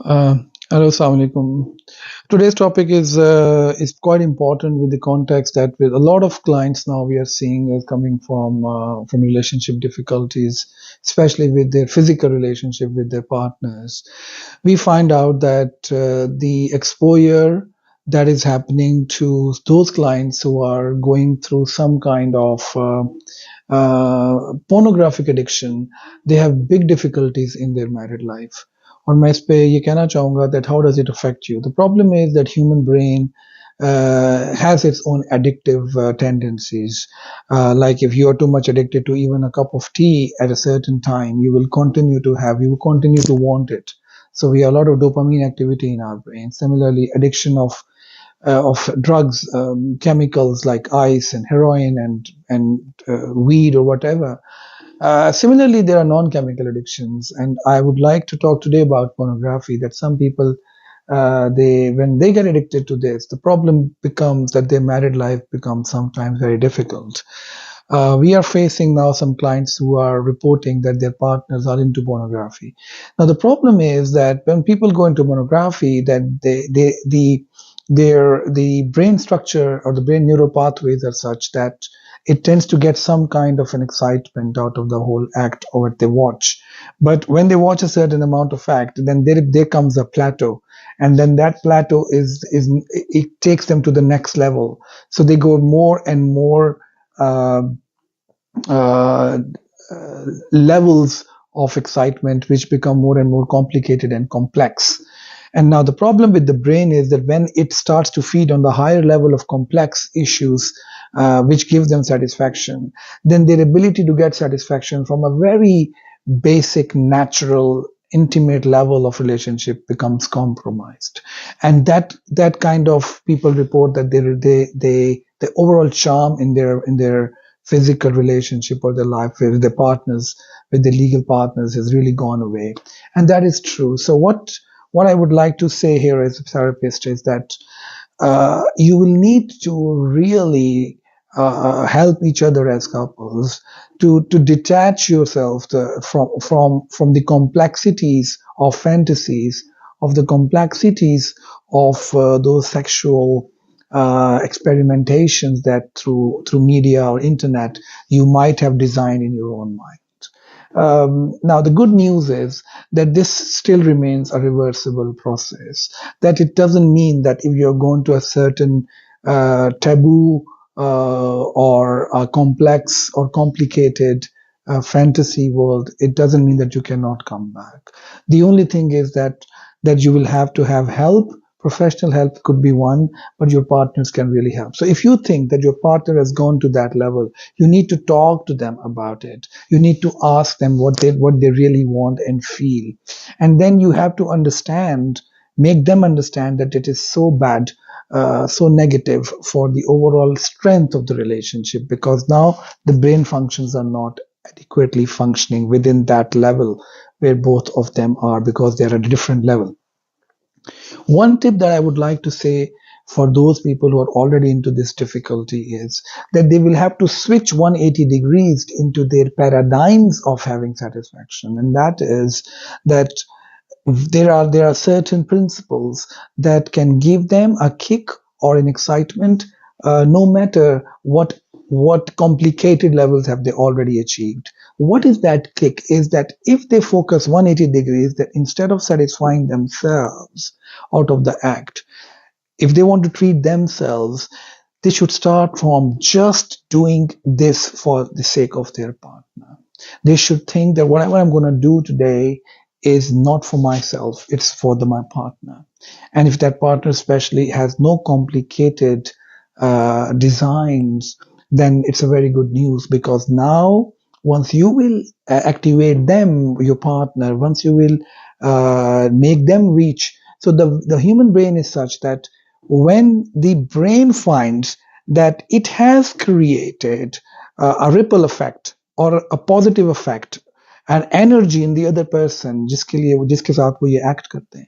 Uh, Hello, Assalamu alaikum. Today's topic is quite important with the context that with a lot of clients now we are seeing is coming from relationship difficulties, especially with their physical relationship with their partners. We find out that the exposure that is happening to those clients who are going through some kind of pornographic addiction, they have big difficulties in their married life. और मैं इस पे ये कहना चाहूंगा that how does it affect you? The problem is that human brain has its own addictive tendencies. Like if you are too much addicted to even a cup of tea at a certain time, you will continue to want it. So we have a lot of dopamine activity in our brain. Similarly, addiction of drugs, chemicals like ice and heroin and weed or whatever. Similarly, there are non-chemical addictions, and I would like to talk today about pornography. That some people, they when they get addicted to this, the problem becomes that their married life becomes sometimes very difficult. We are facing now some clients who are reporting that their partners are into pornography. Now, the problem is that when people go into pornography, that the brain structure or the brain neural pathways are such that it tends to get some kind of an excitement out of the whole act or what they watch. But when they watch a certain amount of act, then there comes a plateau, and then that plateau is it takes them to the next level. So they go more and more uh, uh, levels of excitement, which become more and more complicated and complex. And now the problem with the brain is that when it starts to feed on the higher level of complex issues, which give them satisfaction, then their ability to get satisfaction from a very basic, natural, intimate level of relationship becomes compromised. And that kind of people report that the overall charm in their physical relationship or their life with their partners, with their legal partners, has really gone away. And that is true. So what I would like to say here as a therapist is that you will need to really help each other as couples to detach yourself from the complexities of fantasies, of the complexities of those sexual experimentations that through media or internet you might have designed in your own mind. Now, the good news is that this still remains a reversible process. That it doesn't mean that if you're going to a certain taboo or a complex or complicated fantasy world, it doesn't mean that you cannot come back. The only thing is that you will have to have help. Professional help could be one, but your partners can really help. So if you think that your partner has gone to that level, you need to talk to them about it. You need to ask them what they really want and feel. And then you have to understand, make them understand that it is so bad, so negative for the overall strength of the relationship, because now the brain functions are not adequately functioning within that level where both of them are, because they're at a different level. One tip that I would like to say for those people who are already into this difficulty is that they will have to switch 180 degrees into their paradigms of having satisfaction. And that is that there are certain principles that can give them a kick or an excitement, no matter what complicated levels have they already achieved. What is that kick? Is that if they focus 180 degrees, that instead of satisfying themselves out of the act, if they want to treat themselves, they should start from just doing this for the sake of their partner. They should think that whatever I'm going to do today is not for myself, it's for my partner. And if that partner especially has no complicated designs, then it's a very good news, because now once you will activate them, your partner, once you will make them reach. So the human brain is such that when the brain finds that it has created a ripple effect or a positive effect, an energy in the other person जिसके साथ वो ये act करते हैं,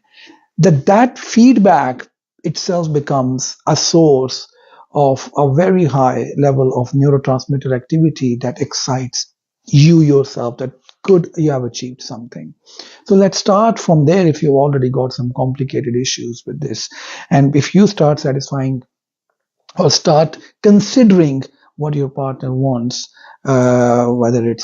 that feedback itself becomes a source of a very high level of neurotransmitter activity that excites you yourself that could you have achieved something. So let's start from there. If you've already got some complicated issues with this, and if you start satisfying or start considering what your partner wants, it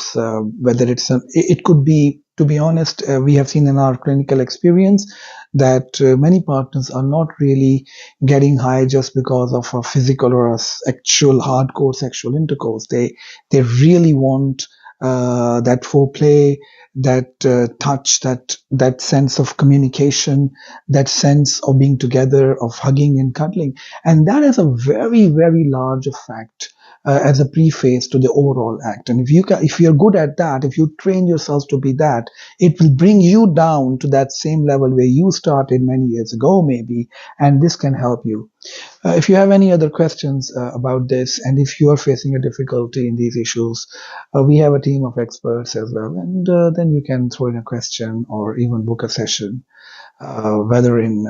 could be, to be honest, we have seen in our clinical experience that many partners are not really getting high just because of a physical or a actual hardcore sexual intercourse. They really want that foreplay, that touch, that sense of communication, that sense of being together, of hugging and cuddling, and that has a very, very large effect as a preface to the overall act. And if you're good at that, if you train yourselves to be that, it will bring you down to that same level where you started many years ago, maybe, and this can help you. If you have any other questions about this, and if you are facing a difficulty in these issues, we have a team of experts as well, and then you can throw in a question or even book a session, whether in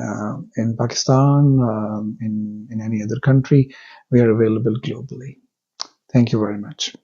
Pakistan, in any other country. We are available globally. Thank you very much.